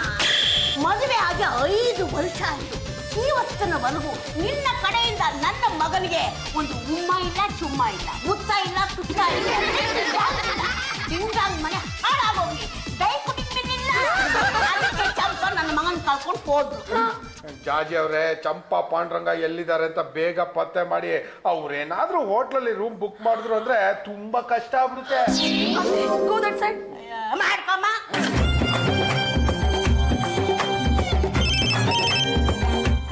ಮದುವೆ ಆಗಿ 5 ವರ್ಷ ಆಯಿತು. ಇವತ್ತಿನವರೆಗೂ ನಿನ್ನ ಕಡೆಯಿಂದ ನನ್ನ ಮಗನಿಗೆ ಒಂದು ಉಮ್ಮ ಇಲ್ಲ, ಚುಮ್ಮ ಇಲ್ಲ, ಮುತ್ತ ಇಲ್ಲ, ತುತ್ತ ಇಲ್ಲ. ತಿಂದಾಗ ಮನೆ ಹಾಳಾಗೋಗಿ ದೈ ಕುಡಿತಿರ್ಲಿಲ್ಲ. ಅದಕ್ಕೆ ಚಂಪಾ ನನ್ನ ಮಗನ ಕರ್ಕೊಂಡು ಹೋದ್ರು. ಜಾಜಿ ಅವರೇ, ಚಂಪಾ ಪಾಂಡುರಂಗ ಎಲ್ಲಿದ್ದಾರೆ ಅಂತ ಬೇಗ ಪತ್ತೆ ಮಾಡಿ. ಅವ್ರೇನಾದ್ರೂ ಹೋಟ್ಲಲ್ಲಿ ರೂಮ್ ಬುಕ್ ಮಾಡಿದ್ರು ಅಂದ್ರೆ ತುಂಬಾ ಕಷ್ಟ ಆಗ್ಬಿಡುತ್ತೆ. Go that side. ಮಾಡ್ಕೊಮ್ಮ.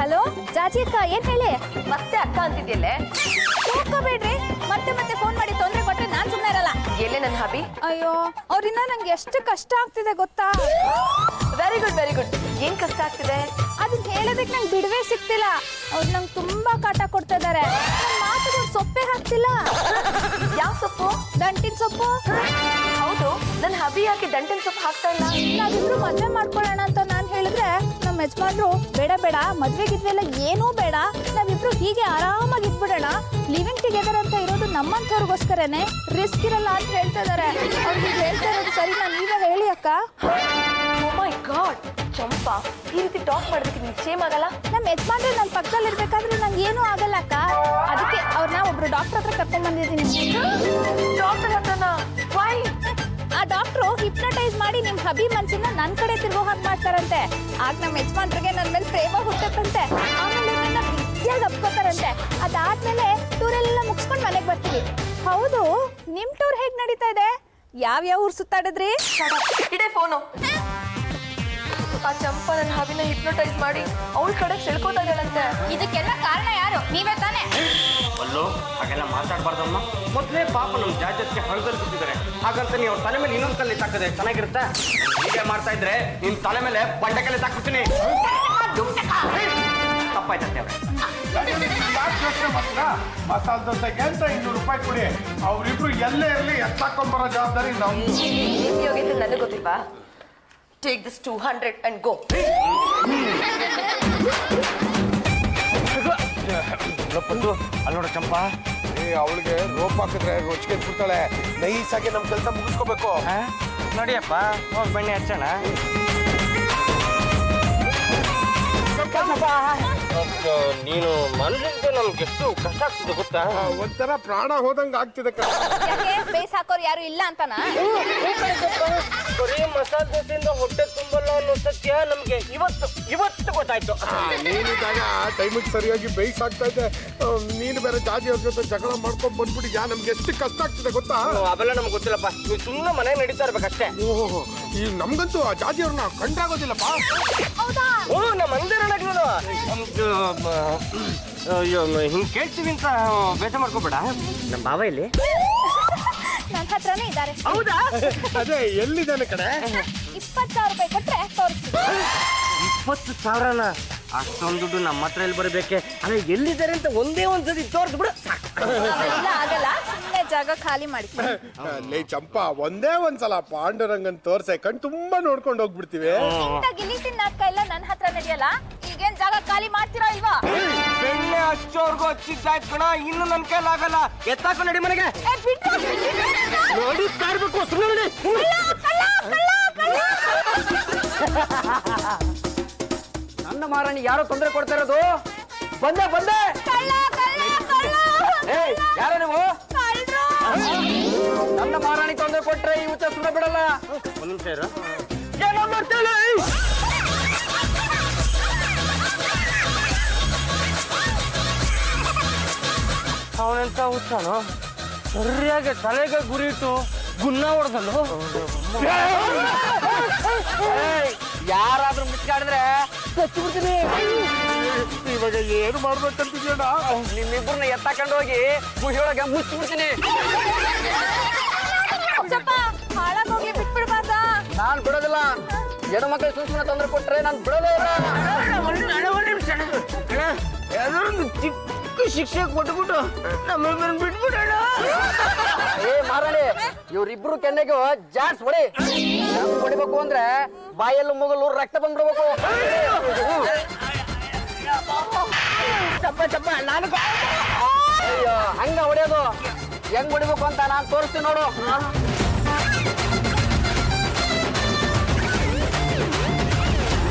ಹಲೋ ಜಾಜಿ ಅಕ್ಕ, ಏನ್ ಹೇಳಿ? ಮತ್ತೆ ಅಕ್ಕ ಅಂತಿದ್ಯಲ್ಲೇ? ಹೋಗ್ಕೋಬೇಡ್ರಿ, ಮತ್ತೆ ಫೋನ್ ಮಾಡಿ ತೊಂದ್ರೆ ಕೊಟ್ರೆ ನಾನ್ ಸುಮ್ಮನೆ ಇರಲ್ಲ. ಎಲ್ಲೇ ನನ್ನ ಹಬಿ? ಅಯ್ಯೋ, ಅವ್ರಿಂದ ನಂಗೆ ಎಷ್ಟು ಕಷ್ಟ ಆಗ್ತಿದೆ ಗೊತ್ತಾ? Very good. ಏನ್ ಕಷ್ಟ ಆಗ್ತಿದೆ? ಅದನ್ನ ಹೇಳೋದಕ್ಕೆ ನಂಗೆ ಬಿಡುವೆ ಸಿಗ್ತಿಲ್ಲ. ಅವ್ರು ನಂಗೆ ತುಂಬಾ ಕಾಟ ಕೊಡ್ತಾ ಇದಾರೆ. ನನ್ನ ಮಾತಿಗೆ ಸೊಪ್ಪೆ ಹಾಕ್ತಿಲ್ಲ. ಯಾವ ಸೊಪ್ಪು? ದಂಟಿನ ಸೊಪ್ಪು. ಹೌದು, ನನ್ನ ಹಬಿ ಯಾಕೆ ದಂಟಿನ ಸೊಪ್ಪು ಹಾಕ್ತಾ ಇಲ್ಲ? ನಾವಿಬ್ರು ಮದ್ವೆ ಮಾಡ್ಕೊಳ್ಳೋಣ ಅಂತ ನಾನ್ ಹೇಳಿದ್ರೆ ನಮ್ಮ ಯಜಮಾನ್ರು ಬೇಡ ಮದ್ವೆಗಿದ್ವೆಲ್ಲ ಏನೂ ಬೇಡ, ನಾವಿಬ್ರು ಹೀಗೆ ಆರಾಮಾಗಿ ಇದ್ಬಿಡೋಣ, ಲಿವಿಂಗ್ ಟುಗೆದರ್ ಅಂತ ಇರೋದು ನಮ್ಮಂಥವ್ರಿಗೋಸ್ಕರನೇ, ರಿಸ್ಕ್ ಇರಲ್ಲ ಅಂತ ಹೇಳ್ತಾ ಇದಾರೆ. ಅವ್ರಿಗೆ ಹೇಳ್ತಾ ಇರೋದು ಸರಿನಾ? ನೀವೇ ಹೇಳಿ ಅಕ್ಕ. ಓ ಮೈ ಗಾಡ್, ಚಂಪಾ ಈ ರೀತಿ ಟಾಕ್ ಮಾಡೋದಕ್ಕೆ ನಿಮ್ಗೆ ಶೇಮ್ ಆಗಲ್ಲ? ನಮ್ಮ ಯಜಮಾನ್ರು ನನ್ನ ಪಕ್ಕದಲ್ಲಿ ಇರ್ಬೇಕಾದ್ರೆ ನಂಗೆ ಏನೂ ಆಗಲ್ಲ ಅಕ್ಕ. ಅದಕ್ಕೆ ಅವ್ರನ್ನ ಒಬ್ರು ಡಾಕ್ಟರ್ ಹತ್ರ ಕರ್ಕೊಂಡ್ ಬಂದಿದ್ದೀನಿ. ಡಾಕ್ಟರ್ ಹತ್ರನ? ವೈ? ಆ ಡಾಕ್ಟ್ರು ಹಿಪ್ನಟೈಸ್ ಮಾಡಿ ನಿಮ್ ಹಬಿ ಮನ್ಸನ್ನ ನನ್ ಕಡೆ ತಿರುಗೋ ಹಾಗೆ ಮಾಡ್ತಾರಂತೆ. ಆಗ ನಮ್ಮ ಯಜಮಾನ್ರಿಗೆ ನನ್ನ ಮೇಲೆ ಪ್ರೇಮ ಹುಟ್ಟತ್ತಂತೆ. ಆಮೇಲೆ ನನ್ನ ವಿದ್ಯಾಗ ಅಪ್ಕೋತಾರಂತೆ. ಅದಾದ್ಮೇಲೆ ಟೂರೆಲ್ಲ ಮುಗಿಸ್ಕೊಂಡು ಮನೆಗೆ ಬರ್ತೀವಿ. ಹೌದು, ನಿಮ್ ಟೂರ್ ಹೇಗ್ ನಡೀತಾ ಇದೆ? ಯಾವ ಊರ್ ಸುತ್ತಾಡಿದ್ರಿ? ಇಡೇ ಫೋನು. ಆ ಚಂಪಾ ನನ್ನ ಹಬಿನ ಹಿಪ್ನೋಟೈಸ್ ಮಾಡಿ ಅವಳ ಕಡೆ ಸೆಳ್ಕೋತಾ ಇದ್ದಾಳಂತೆ. ಇದಕ್ಕೆಲ್ಲ ಕಾರಣ ಯಾರು? ನೀವೇ ತಾನೇ? ಅಲ್ಲೋ, ಹಾಗೆಲ್ಲ ಮಾತಾಡ್ಬಾರ್ದಮ್ಮ. ಮೊದಲೇ ಪಾಪ ನಮ್ಮ ಜಾಜತ್ಗೆ ಹೊಳದಲ್ಲಿ ಬಿದ್ದಿದ್ದಾರೆ. ಹಾಗಂತ ನೀವು ಅವ್ರ ತಲೆ ಮೇಲೆ ಇನ್ನೊಂದು ಕಲ್ಲಿ ತಾಕದೆ ಚೆನ್ನಾಗಿರುತ್ತೆ? ಹೀಗೆ ಮಾಡ್ತಾ ಇದ್ರೆ ನಿನ್ ತಲೆ ಮೇಲೆ ಬಂಡೆ ಕಲ್ಲಿ ತಾಕ್ಬಿಡ್ತೀನಿ. ತಪ್ಪಾಯ್ತಂತೆ ಅವ್ರೆ. ಯಾಕೆ ಯೋಚನೆ ಮಾಡ್ತೀರಾ? ಮಸಾಲೆ ದೋಸೆಗೆ ಅಂತ 200 ರೂಪಾಯಿ ಕೊಡಿ. ಅವ್ರಿಬ್ರು ಎಲ್ಲೇ ಇರಲಿ ಎತ್ತಾಕೊಂಡ್ಬರೋ ಜವಾಬ್ದಾರಿ ನಮ್ದು. ನಿಮ್ ಯೋಗ್ಯತೆ ನನಗೆ ಗೊತ್ತಿಲ್ವಾ? Take this 200 and go. ಅಲ್ಲೋ ಪದ್ದು, ಅಲ್ಲಿ ನೋಡ ಚಂಪಾ, ಅವಳಿಗೆ ರೋಪ್ ಹಾಕಿದ್ರೆ ರೊಚ್ಚಿಗೆ ಬಿಡ್ತಾಳೆ. ನೈಸಾಗಿ ನಮ್ ಕೆಲಸ ಮುಗಿಸ್ಕೋಬೇಕು. ನೋಡಿಯಪ್ಪ ಹೋಗಿ ಬನ್ನಿ ಹಚ್ಚೋಣ. ನೀನು ಮನಸ್ಸಿಂದ ನಮ್ಗೆ ಎಷ್ಟು ಕಷ್ಟ ಆಗ್ತಿದೆ ಗೊತ್ತಾ? ಒಂಥರ ಪ್ರಾಣ ಹೋದಂಗ ಆಗ್ತಿದೆ ಕಣ. ಯಾಕೆ ಬೇಸ್ ಹಾಕೋರು ಯಾರು ಇಲ್ಲ ಅಂತನಾ? ಬರೀ ಮಸಾಲೆ ದೋಸೆಯಿಂದ ಹೊಟ್ಟೆ ತುಂಬಲ್ಲ ಅನ್ನೋ ಸತ್ಯ ನಮ್ಗೆ ಇವತ್ತು ಗೊತ್ತಾಯ್ತು. ನೀನಿದ್ದಾಗ ಟೈಮಿಗೆ ಸರಿಯಾಗಿ ಬೇಯಿಸಾಗ್ತಾ ಇದೆ. ನೀನು ಬೇರೆ ಜಾಜಿ ಅವ್ರ ಜೊತೆ ಜಗಳ ಮಾಡ್ಕೊಂಡ್ ಬಂದ್ಬಿಟ್ಟಿದ್ಯಾ. ನಮ್ಗೆ ಎಷ್ಟು ಕಷ್ಟ ಆಗ್ತಿದೆ ಗೊತ್ತಾ? ಅವೆಲ್ಲ ನಮ್ಗೆ ಗೊತ್ತಿಲ್ಲಪ್ಪ. ನೀವು ಸುಮ್ಮನೆ ಮನೆ ನಡೀತಾ ಇರ್ಬೇಕಷ್ಟೇ. ಓಹೋ, ಈ ನಮ್ಗಂತೂ ಆ ಜಾಜಿ ಅವ್ರನ್ನ ಕಂಡ್ರಾಗೋದಿಲ್ಲಪ್ಪ. ಓ ನಮ್ಮ ಮಂದಿರ ಹಿಂಗ್ ಕೇಳ್ತೀವಿ ಅಂತ ಬೇಜಾರ್ ಮಾಡ್ಕೋಬೇಡ. ನಮ್ಮ ಬಾವ ಇಲ್ಲಿ ನನ್ನ ಹತ್ರನೇ ಇದ್ದಾರೆ. ಹೌದಾ? ಅದೇ ಎಲ್ಲಿದ್ದಾನೆ ಕಡೆ? 20,000 ರೂಪಾಯಿ ಕೊಟ್ರೆ ತೋರಿಸ್ತೀನಿ. 20,000ನ? ಅಷ್ಟೊಂದು ದುಡ್ಡು ನಮ್ಮ ಹತ್ರ ಎಲ್ಲಿ ಬರಬೇಕೆ? ಅದೇ ಎಲ್ಲಿದ್ದಾರೆ ಅಂತ ಒಂದೇ ಒಂದ್ಸತಿ ತೋರ್ದು ಬಿಡು. ಅವೆಲ್ಲ ಆಗಲ್ಲ, ಸುಮ್ಮನೆ ಜಾಗ ಖಾಲಿ ಮಾಡಿ. ಲೇ ಚಂಪಾ, ಒಂದೇ ಒಂದ್ಸಲ ಪಾಂಡುರಂಗನ್ ತೋರ್ಸೆ ಕಣ್ ತುಂಬಾ ನೋಡ್ಕೊಂಡು ಹೋಗ್ಬಿಡ್ತೀವಿ. ಗಿಲ್ಲಿ ತಿನ್ನಾಕ ಎಲ್ಲ ನನ್ನ ಹತ್ರ ನಡೆಯಲ್ಲ. ಈಗೇನ್ ಜಾಗ ಖಾಲಿ ಮಾಡ್ತೀರಾ ಇಲ್ವಾ? ಬೆಣ್ಣೆ ಹಚ್ಚೋರ್ಗು ಹಚ್ಚಿದ್ದಾಯ್ತು ಕಣ. ಇನ್ನು ನನ್ನ ಕೈಲಾಗಲ್ಲ. ಎತ್ತಾಕು ನಡಿ ಮನೆಗೆ. ನೋಡಿ ಕಾಡ್ಬೇಕು. ಸುಮ್ಮನೆ ನನ್ನ ಮಾರಾಣಿ ಯಾರೋ ತೊಂದರೆ ಕೊಡ್ತಾ ಇರೋದು? ಬಂದೆ ಏಯ್, ಯಾರ ನೀವು? ನನ್ನ ಮಾರಾಣಿ ತೊಂದರೆ ಕೊಟ್ರೆ ಈ ಉಚ್ಚ ಸುಮ್ಮನೆ ಬಿಡಲ್ಲ. ಒಂದ್ ನಿಮಿಷ ಇರು. ಏನೋ ಮಾಡ್ತೇನೆ. ಅವನೆಂತ ಹುಚ್ಚಾನು ಸರಿಯಾಗಿ ತಲೆಗೆ ಗುರಿ ಇಟ್ಟು ಗುನ್ನ ಹೊಡೆದಲು. ಯಾರಾದ್ರೂ ಮುಚ್ಚಾಡಿದ್ರೆ ಬಿಡ್ತೀನಿ. ಇವಾಗ ಏನು ಮಾಡ್ಬೇಕಂತಿದ್ಯಣ್ಣ? ನಿಮ್ಮಿಬ್ಬರನ್ನ ಎತ್ತಾಕೊಂಡು ಹೋಗಿ ಗುಹಿಯೊಳಗೆ ಮುಚ್ಚಿಬಿಡ್ತೀನಿ. ಹಾಳಾಗೋಗ್ಲಿ ಬಿಟ್ಬಿಡ್ಬಾರ್ದ? ನಾನ್ ಬಿಡೋದಿಲ್ಲ. ಹೆಣ್ಣು ಮಕ್ಕಳು ಸುಮ್ಮನೆ ತೊಂದರೆ ಕೊಟ್ರೆ ನಾನು ಬಿಡೋದೇ ಇಲ್ಲ. ಯಾವ್ದೊಂದು ಚಿಕ್ಕ ಶಿಕ್ಷೆ ಕೊಟ್ಬಿಟ್ಟು ನಮ್ಮನ್ನ ಬಿಟ್ಬಿಡೋಣ. ಏ ಮಾರಾಣಿ, ಇವ್ರಿಬ್ರು ಕೆನ್ನೆಗೆ ಜಾಡ್ಸ್ ಹೊಡಿ. ಹೊಡಿಬೇಕು ಅಂದ್ರೆ ಬಾಯಲ್ಲೂ ಮುಗಲು ರಕ್ತ ಬಂದ್ಬಿಡ್ಬೇಕು. ಚಪ್ಪ ನಾನು ಅಯ್ಯೋ ಹಂಗ ಹೊಡಿಯೋದು. ಹೆಂಗ್ ಹೊಡಿಬೇಕು ಅಂತ ನಾನು ತೋರಿಸ್ತೀನಿ ನೋಡು.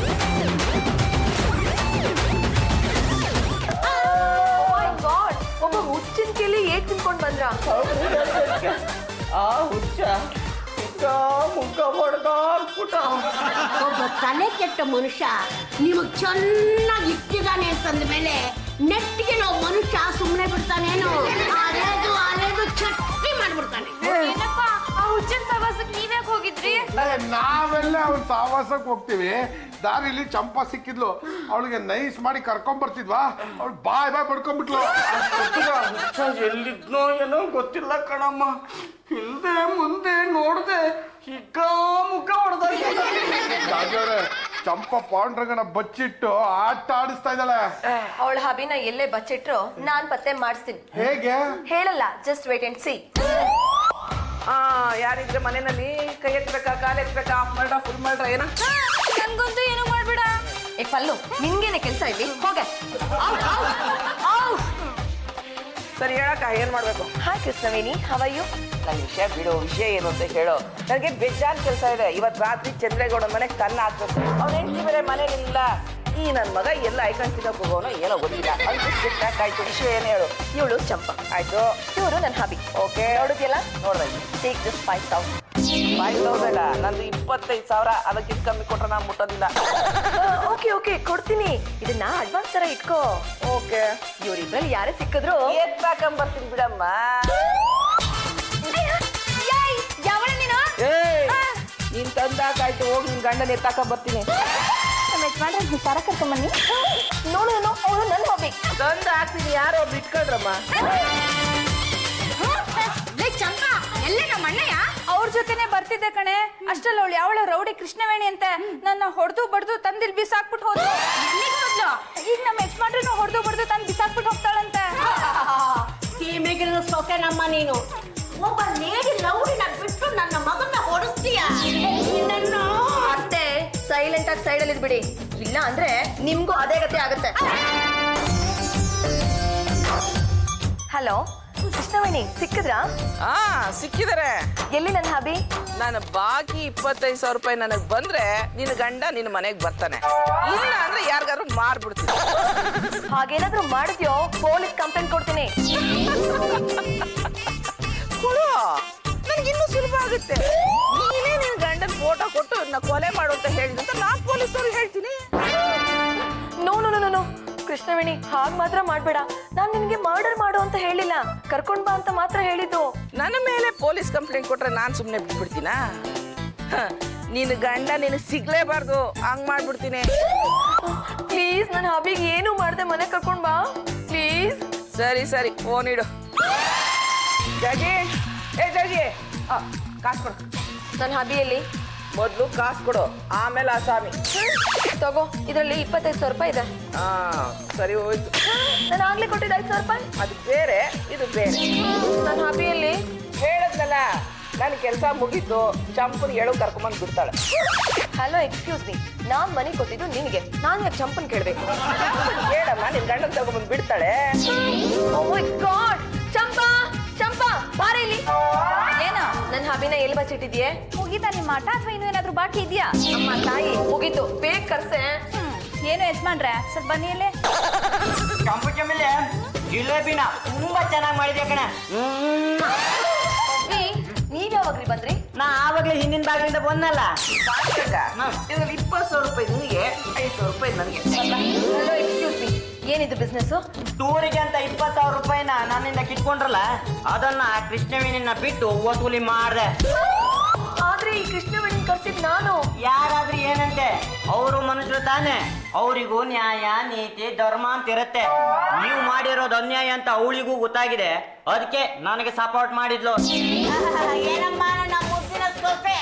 ಒಬ್ಬ ಹುಚ್ಚಿನ ಕೇಳಿ ಏಟ್ ತಿನ್ಕೊಂಡ್ ಬಂದ್ರ? ಆ ಹುಚ್ಚ ಮುಖ ಹೊಡೆದಾರ್ಪುಟ. ಒಬ್ಬ ತಲೆ ಕೆಟ್ಟ ಮನುಷ್ಯ ನಿಮಗ್ ಚೆನ್ನಾಗಿ ಇಟ್ಟಿದ್ದಾನೆ ಅಂತಂದ ಮೇಲೆ ನೆಟ್ಟಿಗೆ ನಾವು ಮನುಷ್ಯ ಸುಮ್ಮನೆ ಬಿಡ್ತಾನೇನು? ಅರೇದು ಚಟ್ನಿ ಮಾಡ್ಬಿಡ್ತಾನೆ. ಏನಪ್ಪ, ಆ ಹುಚ್ಚಿನ ಸವಾಸಕ್ಕೆ ನೀವ್ಯಾಕೆ ಹೋಗಿದ್ರಿ? ನಾವೆಲ್ಲ ಅವ್ನ ಸಾವಾಸಕ್ಕೆ ಹೋಗ್ತೀವಿ. ದಾರಿಲಿ ಚಂಪಾ ಸಿಕ್ಕಿದ್ಲು. ಅವಳಿಗೆ ನೈಸ್ ಮಾಡಿ ಕರ್ಕೊಂಡ್ ಬರ್ತಿದ್ವಾ, ಅವಳು ಬಾಯ್ ಬಡ್ಕೊಂಡ್ಬಿಟ್ಲು. ಎಲ್ಲಿದ್ನೋ ಏನೋ ಗೊತ್ತಿಲ್ಲ ಕಣಮ್ಮ. ಹಿಂದೆ ಮುಂದೆ ನೋಡ್ದೆ ಹಿಗ್ಗ ಮುಖ ಹೊಡೆದ. ಚಂಪಾ ಪಾಂಡುರಂಗನ ಬಚ್ಚಿಟ್ಟು ಆಟ ಆಡಿಸ್ತಾ ಇದ್ದಾಳೆ. ಅವಳ ಹಬಿನ ಎಲ್ಲೇ ಬಚ್ಚಿಟ್ರು ನಾನ್ ಪತ್ತೆ ಮಾಡಿಸ್ತೀನಿ. ಹೇಗೆ ಹೇಳಲ್ಲ, ಜಸ್ಟ್ ವೇಟ್ ಅಂಡ್ ಸಿ. ಯಾರಿದ್ರೆ ಮನೆಯಲ್ಲಿ ಕೈ ಎತ್ತಬೇಕಾ ಕಾಲು ಎತ್ತಬೇಕಾ, ಆಫ್ ಮಾಡ್ರ ಫುಲ್ ಮಾಡ್ರ ಏನ? ನನ್ಗಂತೂ ಏನು ಮಾಡ್ಬೇಡ. ಏ ಪಲ್ಲು, ನಿನ್ಗೇನೆ ಕೆಲಸ ಇಲ್ಲಿ, ಹೋಗೆ. ಸರಿ ಹೇಳಕ್ಕ ಏನ್ ಮಾಡ್ಬೇಕು? Hi Krishnaveni, how are you? ನನ್ನ ವಿಷಯ ಬಿಡು, ವಿಷಯ ಏನು ಅಂತ ಹೇಳು. ನನಗೆ ಬೇಜಾನ್ ಕೆಲಸ ಇದೆ. ಇವತ್ತು ರಾತ್ರಿ ಚಂದ್ರೇಗೌಡ ಮನೆ ಕನ್ನ ಹಾಕ್ಬೇಕು. ಅವ್ನ ಹೆಂಡತಿ ಬೇರೆ ಮನೇಲಿಲ್ಲ. ಈ ನನ್ನ ಮಗ ಎಲ್ಲ ಐಕನ್ ತಿನ್ನಕ್ ಹೋಗೋನೋ ಏನೋ ಗೊತ್ತಿಲ್ಲ. ಆಯ್ತು, ವಿಷಯ ಏನು ಹೇಳು? ಇವಳು ಚಂಪಾ. ಆಯ್ತು, ಇವರು ನನ್ನ ಹಬಿ. ಓಕೆ, ನೋಡುದಿಲ್ಲ? ನೋಡ್ದೆ. Take this 5,000. 5,000 ನಂದು 25,000. ಅದಕ್ಕಿಂತ ಕಮ್ಮಿ ಕೊಟ್ರೆ ನಾನು ಮುಟ್ಟೋದಿಲ್ಲ. ಓಕೆ ಕೊಡ್ತೀನಿ. ಇದನ್ನ ಅಡ್ವಾನ್ಸ್ ತರ ಇಟ್ಕೋ. ಓಕೆ, ಇವರಿಬ್ರಲ್ಲಿ ಯಾರೇ ಸಿಕ್ಕಿದ್ರು ಎತ್ತಾಕೊಂಬರ್ತೀನಿ ಬಿಡಮ್ಮ. ನೀನ್ ತಂದಾಕಾಯ್ತು, ಹೋಗಿ ನಿನ್ ಗಂಡನ ಎತ್ತಾಕ ಬರ್ತೀನಿ. ನಮ್ಮ ಯಜಮಾನ್ರೆ ಹುಷಾರ ಕರ್ಕೊಂಬನ್ನಿ. ನೋಡು ಅವಳು ನನ್ನ ಹಬಿ. ತಂದು ಹಾಕ್ತೀನಿ, ಯಾರೋ ಬಿಟ್ಕೊಳ್ರಮ್ಮ. ಚಂಪಾ ಎಲ್ಲೇ ನಮ್ಮ ಅಣ್ಣಯ್ಯ ಅವ್ರ ಜೊತೆನೆ ಬರ್ತಿದ್ದೆ ಕಣೆ. ಅಷ್ಟಲ್ಲ ಅವಳು ಯಾವಳ ರೌಡಿ ಕೃಷ್ಣವೇಣಿ ಅಂತೆ ನನ್ನ ಹೊಡೆದು ಬಡ್ದು ತಂದಿಲ್ ಬಿಸಾಕ್ಬಿಟ್ಟು ಹೋದ್ಲು. ಈಗ ನಮ್ಮ ಯಜಮಾನ್ರನ್ನು ಹೊಡೆದು ಬಡ್ದು ತಂದು ಬಿಸಾಕ್ಬಿಟ್ಟು ಹೋಗ್ತಾಳಂತೆ. ಸೀಮೆಗಿನ ಸೊಕೆ ನಮ್ಮ ನೀನು. ಒಬ್ಬ ಲೇಡಿ ಲೌಡಿನ ಬಿಟ್ಟು ನನ್ನ ಮಗನ್ನ ಹೊಡಿಸ್ತೀಯ? ಅಷ್ಟೇ, ಸೈಲೆಂಟ್ ಆಗಿ ಸೈಡಲ್ಲಿ ಇದ್ಬಿಡಿ. ಇಲ್ಲ ಅಂದ್ರೆ ನಿಮ್ಗೂ ಅದೇ ಗತಿ ಆಗುತ್ತೆ. ಹಲೋ, ಕೃಷ್ಣವೇಣಿ ಸಿಕ್ಕಿದ್ರಾ? ಸಿಕ್ಕಿದ್ದಾರೆ. ಎಲ್ಲಿ ನನ್ನ ಹಬಿ? ನಾನು ಬಾಕಿ 25,000 ರೂಪಾಯಿ ನನಗೆ ಬಂದ್ರೆ ನಿನ್ನ ಗಂಡ ನಿನ್ನ ಮನೆಗೆ ಬರ್ತಾನೆ, ಇಲ್ಲ ಅಂದ್ರೆ ಯಾರಿಗಾರು ಮಾರ್ಬಿಡ್ತೀನಿ. ಹಾಗೇನಾದ್ರೂ ಮಾಡಿದ್ಯೋ ಪೊಲೀಸ್ ಕಂಪ್ಲೇಂಟ್ ಕೊಡ್ತೀನಿ. ಕೊಡು, ನನಗಿನ್ನೂ ಸುಲಭ ಆಗುತ್ತೆ. ನೀನೇ ನಿನ್ನ ಗಂಡನ ಫೋಟೋ ಕೊಟ್ಟು ನಾ ಕೊಲೆ ಮಾಡು ಅಂತ ಹೇಳಿದಂತ ನಾನು ಪೊಲೀಸವ್ರಿಗೆ ಹೇಳ್ತೀನಿ. No no no no Krishnaveni, ಹಾಗೆ ಮಾತ್ರ ಮಾಡ್ಬೇಡ. ನಾನು ನಿನ್ಗೆ ಮರ್ಡರ್ ಮಾಡು ಅಂತ ಹೇಳಿಲ್ಲ, ಕರ್ಕೊಂಡ್ ಬಾ ಅಂತ ಮಾತ್ರ ಹೇಳಿದ್ದು. ನನ್ನ ಮೇಲೆ ಪೊಲೀಸ್ ಕಂಪ್ಲೇಂಟ್ ಕೊಟ್ರೆ ನಾನು ಸುಮ್ಮನೆ ಬಿಟ್ಬಿಡ್ತೀನಾ? ನಿನ್ನ ಗಂಡ ನಿನಗೆ ಸಿಗ್ಲೇಬಾರ್ದು, ಹಂಗ್ ಮಾಡ್ಬಿಡ್ತೀನಿ. ಪ್ಲೀಸ್ ನನ್ನ ಹಬಿಗೆ ಏನು ಮಾಡ್ದೆ ಮನೆ ಕರ್ಕೊಂಡ್ ಬಾ ಪ್ಲೀಸ್. ಸರಿ ಸರಿ, ಫೋನ್ ಇಡು. ಜಾಗಿ, ಏ ಜಾಗಿ, ಕಾಸು ಕೊಡು. ನನ್ನ ಹಬಿಯಲ್ಲಿ ಮೊದಲು ಕಾಸು ಕೊಡು, ಆಮೇಲೆ ಆಸಾಮಿ. ತಗೋ, ಇದರಲ್ಲಿ 25,000 ರೂಪಾಯಿ ಇದೆ. ಸರಿ ಹೋಯ್ತು. ನಾನು ಆಗ್ಲೇ ಕೊಟ್ಟಿದ್ದ 5,000 ರೂಪಾಯಿ. ಅದು ಬೇರೆ, ಇದು ಬೇರೆ. ನನ್ನ ಹಬಿಯಲ್ಲಿ ಹೇಳದ್ನಲ್ಲ, ನನ್ನ ಕೆಲಸ ಮುಗೀತು, ಚಂಪನ್ ಹೇಳು ಕರ್ಕೊಂಬಂದು ಬಿಡ್ತಾಳೆ. ಹಲೋ ಎಕ್ಸ್ಕ್ಯೂಸ್ ಮೀ, ನಾನ್ ಮನೆ ಕೊಟ್ಟಿದ್ದು ನಿನಗೆ, ನಾನು ಯಾಕೆ ಚಂಪನ್ ಕೇಳ್ಬೇಕು? ಹೇಳಮ್ಮ, ನಿನ್ ಗಂಡನ್ ತಗೊಂಬಂದು ಬಿಡ್ತಾಳೆ. ಓ ಮೈ ಗಾಡ್, ಚಂಪಾ ಚಂಪಾ ಬಾರ ಇಲ್ಲಿ. ಏನು ನನ್ನ ಹಬಿನ ಎಲ್ಲಿ ಬಚ್ಚಿಟ್ಟಿದ್ಯೆ? ಮುಗೀತಾ ನಿಮ್ಮ ಆಟ ಅಥವಾ ಇನ್ನೂ ಏನಾದ್ರು ಬಾಕಿ ಇದೆಯಾ? ಅಮ್ಮ ತಾಯಿ, ಮುಗೀತು, ಬೇಗ ಕರ್ಸೆ. ಏನು ಯಜಮಾನ್ರೆ, ಸ್ವಲ್ಪ ಬನ್ನಿ ಇಲ್ಲಿ. ಚಂಪು ಚಮಿಲೆ ಜಿಲೇಬಿನ ತುಂಬಾ ಚೆನ್ನಾಗಿ ಮಾಡಿದೆ ಕಣ. ನೀವ್ ಯಾವಾಗ್ರಿ ಬಂದ್ರಿ? ನಾ ಆವಾಗ್ಲೇ ಹಿಂದಿನ ಭಾಗದಿಂದ ಬಂದಲ್ಲ. ಇದ್ರಲ್ಲಿ 20,000 ರೂಪಾಯಿ ನಿನಗೆ, 5,000 ರೂಪಾಯಿ ನನಗೆ. ಹಲೋ ಎಕ್ಸ್ಕ್ಯೂಸ್ ಮೀ, ಏನಿದು ಬಿಸ್ನೆಸ್? ಟೂರಿಗೆ ಅಂತ 20,000 ರೂಪಾಯಿನ ನನ್ನಿಂದ ಕಿತ್ಕೊಂಡ್ರಲ್ಲ, ಅದನ್ನ ಕೃಷ್ಣವೇಣಿನ ಬಿಟ್ಟು ವಸೂಲಿ ಮಾಡ್ದೆ. ಆದ್ರೆ ಈ ಕೃಷ್ಣವೇಣಿ ಕರ್ಸಿದ್ ನಾನು. ಯಾರಾದ್ರೂ ಏನಂತೆ, ಅವರು ಮನುಷ್ಯರು ತಾನೆ, ಅವರಿಗೂ ನ್ಯಾಯ ನೀತಿ ಧರ್ಮ ಅಂತ ಇರುತ್ತೆ. ನೀವು ಮಾಡಿರೋದು ಅನ್ಯಾಯ ಅಂತ ಅವಳಿಗೂ ಗೊತ್ತಾಗಿದೆ, ಅದಕ್ಕೆ ನನಗೆ ಸಪೋರ್ಟ್ ಮಾಡಿದ್ಲು. ಏನಮ್ಮ ನನ್ನ ಮುದ್ದಿನ ಸೊಪ್ಪೆ,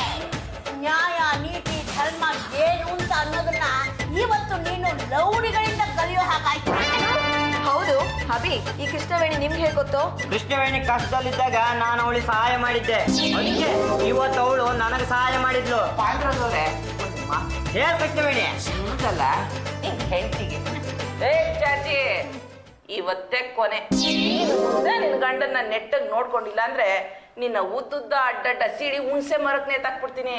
ನ್ಯಾಯ ನೀತಿ ಧರ್ಮ ಏನು ಅಂತ ಅನ್ನೋದನ್ನ ಇವತ್ತು ನೀನು ಲೌಡಿಗಳಿಂದ ಕಲಿಯೋ ಹಾಗಾಯ್ತು. ಹೌದು ಹಬಿ, ಈ ಕೃಷ್ಣವೇಣಿ ನಿಮ್ಗೆ ಹೇಗೆ ಗೊತ್ತು? ಕೃಷ್ಣವೇಣಿ ಕಷ್ಟದಲ್ಲಿದ್ದಾಗ ನಾನು ಅವಳಿಗೆ ಸಹಾಯ ಮಾಡಿದ್ದೆ, ಅದಕ್ಕೆ ಇವತ್ತು ಅವಳು ನನಗೆ ಸಹಾಯ ಮಾಡಿದ್ಲು. ಪಾಂಡ್ರದವ್ರೆ, ಹೇಳ ಕೃಷ್ಣವೇಣಿ. ಮುಂದಲ್ಲ ನಿನ್ ಹೆಂಡತಿಗೆ, ಏ ಚಾಚಿ, ಇವತ್ತೇ ಕೊನೆ. ನೀನು ಮುಂದೆ ನಿನ್ನ ಗಂಡನ್ನ ನೆಟ್ಟಗ್ ನೋಡ್ಕೊಂಡಿಲ್ಲ ಅಂದ್ರೆ ನಿನ್ನ ಉದ್ದುದ್ದ ಅಡ್ಡಡ್ಡ ಸಿಡಿ ಹುಣ್ಸೆ ಮರಕ್ ನೇತಾಕ್ಬಿಡ್ತೀನಿ.